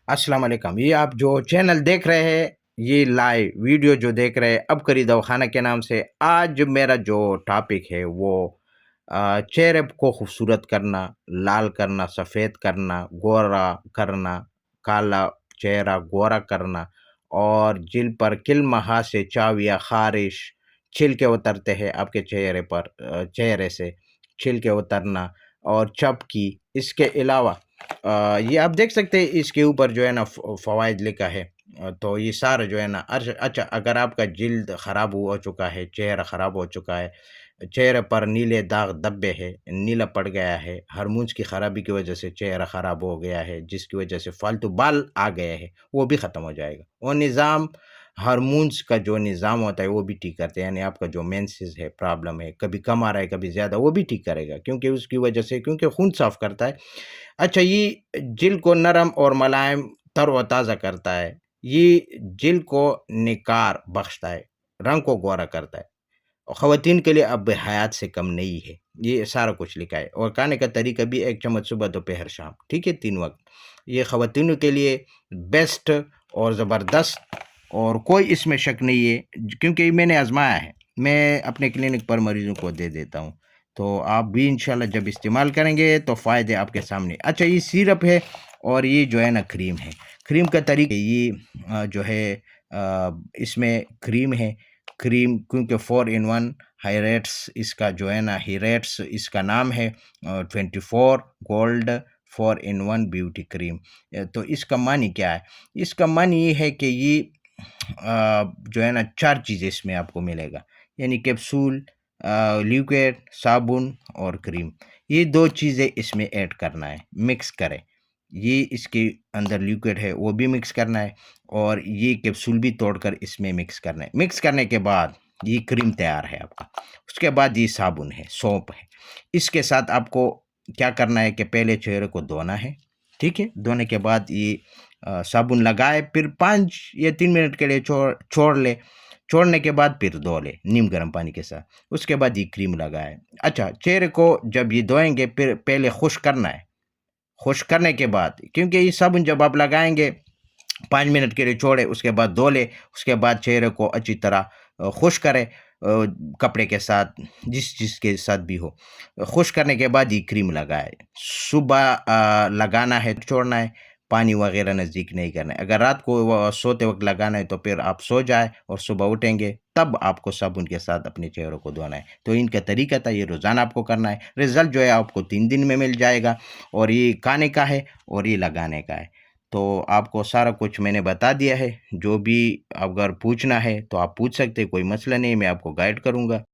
السلام علیکم. یہ آپ جو چینل دیکھ رہے ہیں، یہ لائیو ویڈیو جو دیکھ رہے ہیں ابکری دواخانہ کے نام سے، آج میرا جو ٹاپک ہے وہ چہرے کو خوبصورت کرنا، لال کرنا، سفید کرنا، گورا کرنا، کالا چہرہ گورا کرنا، اور جل پر کل مہا سے چاو یا خارش چھل کے اترتے ہیں آپ کے چہرے پر، چہرے سے چھل کے اترنا، اور چپکی. اس کے علاوہ یہ آپ دیکھ سکتے ہیں، اس کے اوپر جو ہے نا فوائد لکھا ہے. تو یہ سارا جو ہے نا اچھا، اگر آپ کا جلد خراب ہو چکا ہے، چہرہ خراب ہو چکا ہے، چہرے پر نیلے داغ دبے ہے، نیلا پڑ گیا ہے، ہارمونز کی خرابی کی وجہ سے چہرہ خراب ہو گیا ہے، جس کی وجہ سے فالتو بال آ گئے ہیں، وہ بھی ختم ہو جائے گا. وہ نظام ہارمونز کا جو نظام ہوتا ہے وہ بھی ٹھیک کرتے ہیں. یعنی آپ کا جو مینسز ہے، پرابلم ہے، کبھی کم آ رہا ہے کبھی زیادہ، وہ بھی ٹھیک کرے گا، کیونکہ اس کی وجہ سے، کیونکہ خون صاف کرتا ہے. اچھا، یہ جلد کو نرم اور ملائم، تر و تازہ کرتا ہے. یہ جلد کو نکار بخشتا ہے، رنگ کو گورا کرتا ہے. خواتین کے لیے اب حیات سے کم نہیں ہے. یہ سارا کچھ لکھا ہے. اور کھانے کا طریقہ بھی 1 چمچ صبح دوپہر شام، ٹھیک ہے، 3 وقت. یہ خواتینوں کے لیے بیسٹ اور زبردست، اور کوئی اس میں شک نہیں ہے، کیونکہ میں نے آزمایا ہے. میں اپنے کلینک پر مریضوں کو دے دیتا ہوں، تو آپ بھی انشاءاللہ جب استعمال کریں گے تو فائدے آپ کے سامنے. اچھا، یہ سیرپ ہے اور یہ جو ہے نا کریم ہے. کریم کا طریقہ یہ جو ہے، اس میں کریم ہے. کریم کیونکہ 4 in 1 ہائریٹس اس کا جو ہے نا، ہیریٹس اس کا نام ہے. 24 گولڈ 4 in 1 بیوٹی کریم. تو اس کا معنی کیا ہے؟ اس کا معنی یہ ہے کہ یہ جو ہے نا 4 چیزیں اس میں آپ کو ملے گا. یعنی کیپسول، لیکویڈ، صابن اور کریم. یہ 2 چیزیں اس میں ایڈ کرنا ہے، مکس کریں. یہ اس کے اندر لیکویڈ ہے وہ بھی مکس کرنا ہے، اور یہ کیپسول بھی توڑ کر اس میں مکس کرنا ہے. مکس کرنے کے بعد یہ کریم تیار ہے آپ کا. اس کے بعد یہ صابن ہے، سونپ ہے. اس کے ساتھ آپ کو کیا کرنا ہے کہ پہلے چہرے کو دھونا ہے، ٹھیک ہے. دھونے کے بعد یہ صابن لگائے، پھر 5 یا 3 منٹ کے لیے چھوڑ لے. چھوڑنے کے بعد پھر دھو لے نیم گرم پانی کے ساتھ. اس کے بعد یہ کریم لگائے. اچھا، چہرے کو جب یہ دھوئیں گے پھر پہلے خشک کرنا ہے. خشک کرنے کے بعد، کیونکہ یہ صابن جب آپ لگائیں گے 5 منٹ کے لیے چھوڑے، اس کے بعد دھو لے. اس کے بعد چہرے کو اچھی طرح خشک کرے کپڑے کے ساتھ، جس کے ساتھ بھی ہو. خشک کرنے کے بعد یہ کریم لگائے. صبح لگانا ہے، چھوڑنا ہے، پانی وغیرہ نزدیک نہیں کرنا ہے. اگر رات کو سوتے وقت لگانا ہے تو پھر آپ سو جائے اور صبح اٹھیں گے تب آپ کو صابن کے ساتھ اپنے چہروں کو دھونا ہے. تو ان کا طریقہ تھا، یہ روزانہ آپ کو کرنا ہے. رزلٹ جو ہے آپ کو 3 دن میں مل جائے گا. اور یہ کھانے کا ہے اور یہ لگانے کا ہے. تو آپ کو سارا کچھ میں نے بتا دیا ہے. جو بھی اگر پوچھنا ہے تو آپ پوچھ سکتے، کوئی مسئلہ نہیں، میں آپ کو گائیڈ کروں گا.